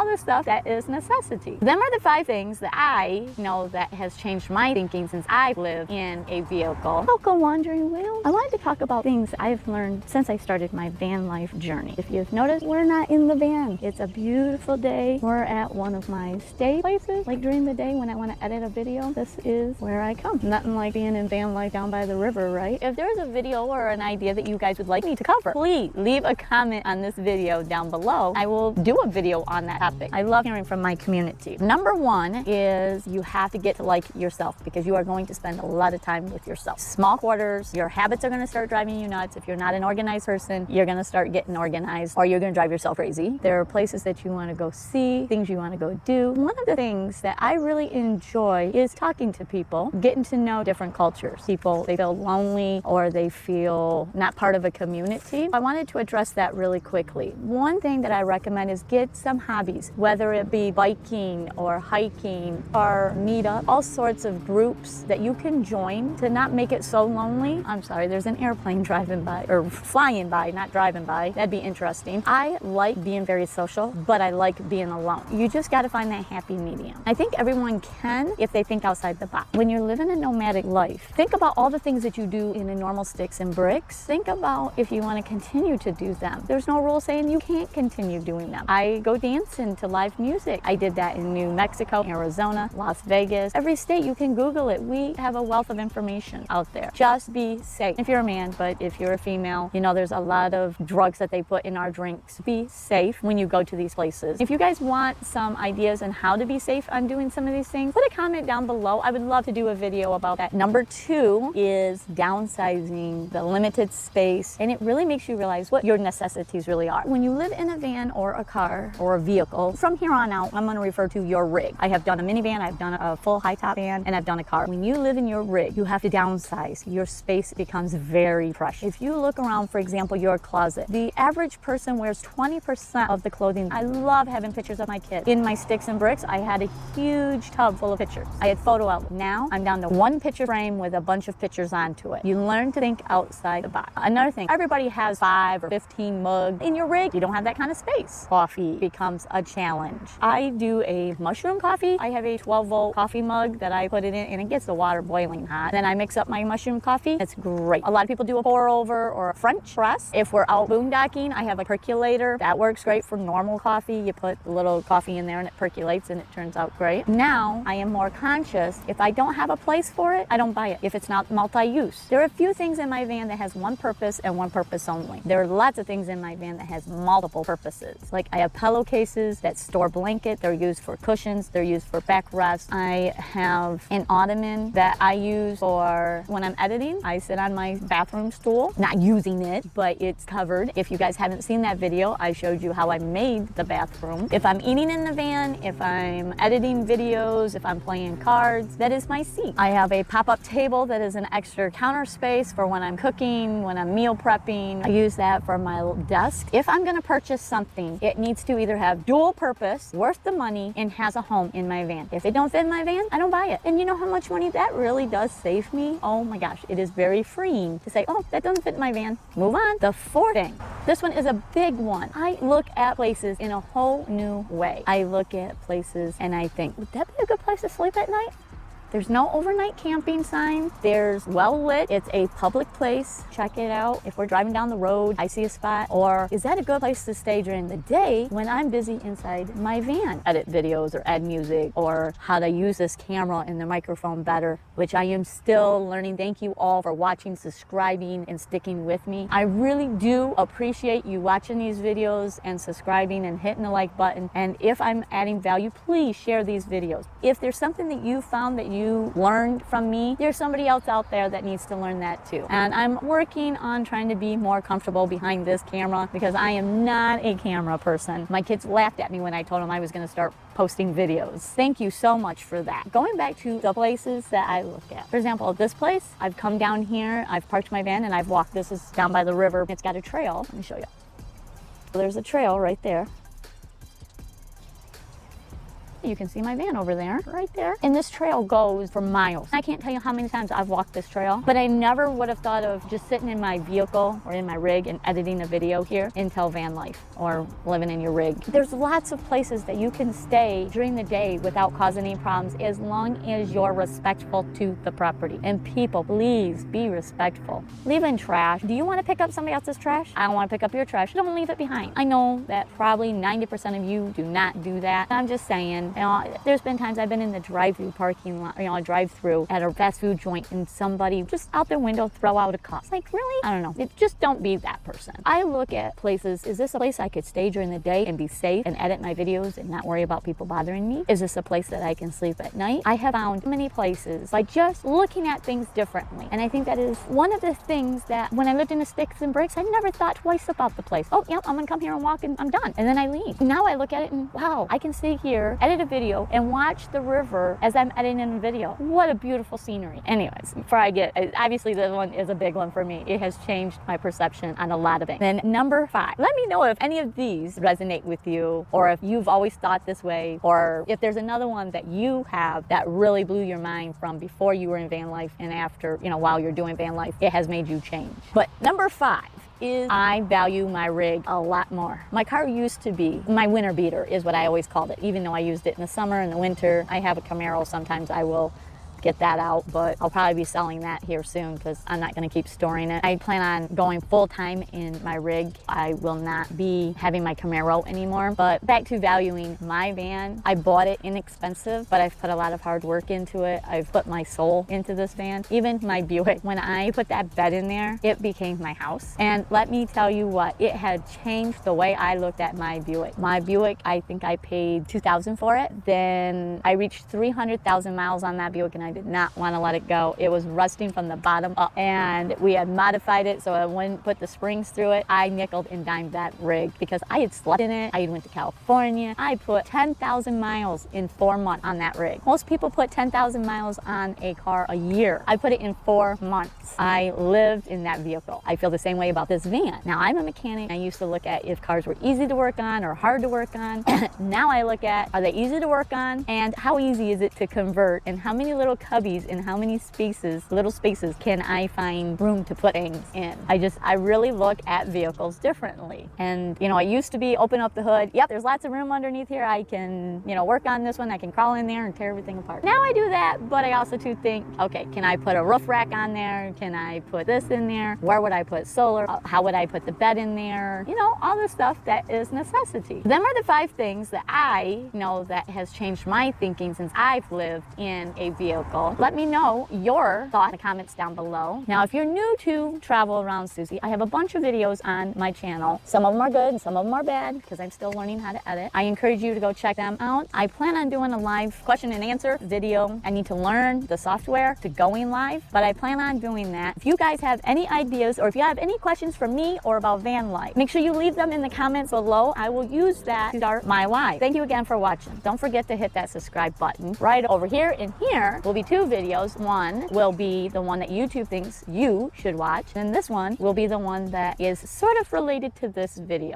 all the stuff that is necessity. Them are the 5 things that I know that has changed my thinking since I've lived in a vehicle. Welcome, Wandering Wheel. I wanted to talk about things I've learned since I started my van life journey. If you've noticed, we're not in the van. It's a beautiful day. We're at one of my stay places. Like during the day when I want to edit a video, this is where I come. Nothing like being in van life down by the river, right? If there's a video or an idea that you guys would like me to cover, please leave a comment on this video down below. I will do a video on that topic. I love hearing from my community. Number 1 is you have to get to like yourself, because you are going to spend a lot of time with yourself. Small quarters, your habits are going to start driving you nuts. If you're not an organized person, you're going to start getting organized, or you're going to drive yourself crazy. There are places that you want to go see, things you want to go do. One of the things that I really enjoy is talking to people, getting to know different cultures. People, they feel lonely or they feel not part of a community. I wanted to address that really quickly. One thing that I recommend is get some hobbies, whether it be biking or hiking or meetup, all sorts of groups that you can join to not make it so lonely. I'm sorry, there's an airplane driving by, or flying by, not driving by. That'd be interesting. I like being very social, but I like being alone. You just got to find that happy medium. I think everyone can if they think outside the box. When you're living a nomadic life, think about all the things that you do in the normal sticks and bricks. Think about if you want to continue to do them. There's no rule saying you can't continue doing them. I go dancing to live music. I did that in New Mexico, Arizona, Las Vegas. Every state, you can Google it. We have a wealth of information out there. Just be safe. If you're a man, but if you're a female, you know, there's a lot of drugs that they put in our drinks. Be safe when you go to these places. If you guys want some ideas on how to be safe on doing some of these things, put a comment down below. I would love to do a video about that. Number 2 is downsizing, the limited space, and it really makes you realize what your necessities really are. When you live in a van or a car or a vehicle, from here on out, I'm going to refer to your rig. I have done a minivan, I've done a full high top van, and I've done a car. When you live in your rig, you have to downsize. Your space becomes very precious. If you look around, for example, your closet, the average person wears 20% of the clothing. I love having pictures of my kids. In my sticks and bricks, I had a huge tub full of pictures. I had photo album. Now I'm down to 1 picture frame with a bunch of pictures onto it. You learn to think outside the box. Another thing, everybody has 5 or 15 mugs. In your rig, you don't have that kind of space. Coffee becomes a challenge. I do a mushroom coffee. I have a 12-volt coffee mug that I put it in, and it gets the water boiling hot. Then I mix up my mushroom coffee. It's great. A lot of people do a pour over or a French press. If we're out boondocking, I have a percolator. That works great for normal coffee. You put a little coffee in there and it percolates and it turns out great. Now I am more conscious. If I don't have a place for it, I don't buy it. If it's not multi-use. There are a few things in my van that has one purpose and one purpose only. There are lots of things in my van that has multiple purposes. Like I have pillowcases that store blanket. They're used for cushions. They're used for backrest. I have an ottoman that I use for when I'm editing. I sit on my bathroom stool, not using it, but it's covered. If you guys haven't seen that video, I showed you how I made the bathroom. If I'm eating in the van, if I'm editing videos, if I'm playing cards, that is my seat. I have a pop-up table that is an extra counter space for when I'm cooking, when I'm meal prepping. I use that for my desk. If I'm gonna purchase something, it needs to either have dual purpose, worth the money, and has a home in my van. If it don't fit in my van, I don't buy it. And you know how much money that really does save me? Oh my gosh, it is very freeing to say, oh, that doesn't fit in my van. Move on. The 4th thing, this one is a big one. I look at places in a whole new way. I look at places and I think, would that be a good place to sleep at night? There's no overnight camping sign. There's well lit. It's a public place. Check it out. If we're driving down the road, I see a spot. Or is that a good place to stay during the day when I'm busy inside my van? Edit videos or add music or how to use this camera and the microphone better, which I am still learning. Thank you all for watching, subscribing, and sticking with me. I really do appreciate you watching these videos and subscribing and hitting the like button. And if I'm adding value, please share these videos. If there's something that you found that you learned from me, there's somebody else out there that needs to learn that too. And I'm working on trying to be more comfortable behind this camera because I am not a camera person. My kids laughed at me when I told them I was going to start posting videos. Thank you so much for that. Going back to the places that I look at. For example, this place, I've come down here, I've parked my van and I've walked. This is down by the river. It's got a trail. Let me show you. There's a trail right there. You can see my van over there, right there. And this trail goes for miles. I can't tell you how many times I've walked this trail, but I never would have thought of just sitting in my vehicle or in my rig and editing a video here until van life or living in your rig. There's lots of places that you can stay during the day without causing any problems as long as you're respectful to the property. And people, please be respectful. Leaving trash. Do you want to pick up somebody else's trash? I don't want to pick up your trash. Don't leave it behind. I know that probably 90% of you do not do that. I'm just saying, there's been times I've been in the drive-through parking lot, a drive-through at a fast food joint, and somebody just out their window throw out a cup. It's like, really? I don't know. Just don't be that person. I look at places, is this a place I could stay during the day and be safe and edit my videos and not worry about people bothering me? Is this a place that I can sleep at night? I have found many places by just looking at things differently. And I think that is one of the things that when I lived in the sticks and bricks, I never thought twice about the place. Oh, yep, I'm gonna come here and walk and I'm done. And then I leave. Now I look at it and wow, I can sit here, edit a video, and watch the river as I'm editing a video. What a beautiful scenery. Anyways, before I get, obviously this one is a big one for me. It has changed my perception on a lot of things. Then number 5, let me know if any of these resonate with you, or if you've always thought this way, or if there's another one that you have that really blew your mind from before you were in van life and after, while you're doing van life, it has made you change. But number 5 is I value my rig a lot more. My car used to be my winter beater is what I always called it, even though I used it in the summer and the winter. I have a Camaro. Sometimes I will get that out, but I'll probably be selling that here soon because I'm not going to keep storing it. I plan on going full-time in my rig. I will not be having my Camaro anymore. But back to valuing my van, I bought it inexpensive, but I've put a lot of hard work into it. I've put my soul into this van. Even my Buick, when I put that bed in there, it became my house. And let me tell you what, it had changed the way I looked at my Buick. My Buick, I think I paid $2,000 for it. Then I reached 300,000 miles on that Buick and I did not want to let it go. It was rusting from the bottom up, and we had modified it so I wouldn't put the springs through it. I nickeled and dimed that rig because I had slept in it. I went to California. I put 10,000 miles in 4 months on that rig. Most people put 10,000 miles on a car a year. I put it in 4 months. I lived in that vehicle. I feel the same way about this van. Now I'm a mechanic. I used to look at if cars were easy to work on or hard to work on. Now I look at, are they easy to work on, and how easy is it to convert, and how many little cubbies and how many little spaces can I find room to put things in. I really look at vehicles differently. And it used to be open up the hood. Yep, there's lots of room underneath here. I can, work on this one. I can crawl in there and tear everything apart. Now I do that, but I also too think, okay, can I put a roof rack on there? Can I put this in there? Where would I put solar? How would I put the bed in there? All the stuff that is necessity. Them are the 5 things that I know that has changed my thinking since I've lived in a vehicle. Let me know your thoughts in the comments down below. Now, if you're new to Travel Around Susie, I have a bunch of videos on my channel. Some of them are good and some of them are bad because I'm still learning how to edit. I encourage you to go check them out. I plan on doing a live question and answer video. I need to learn the software to going live, but I plan on doing that. If you guys have any ideas or if you have any questions for me or about van life, make sure you leave them in the comments below. I will use that to start my live. Thank you again for watching. Don't forget to hit that subscribe button right over here, and here will be 2 videos. One will be the one that YouTube thinks you should watch, and this one will be the one that is sort of related to this video.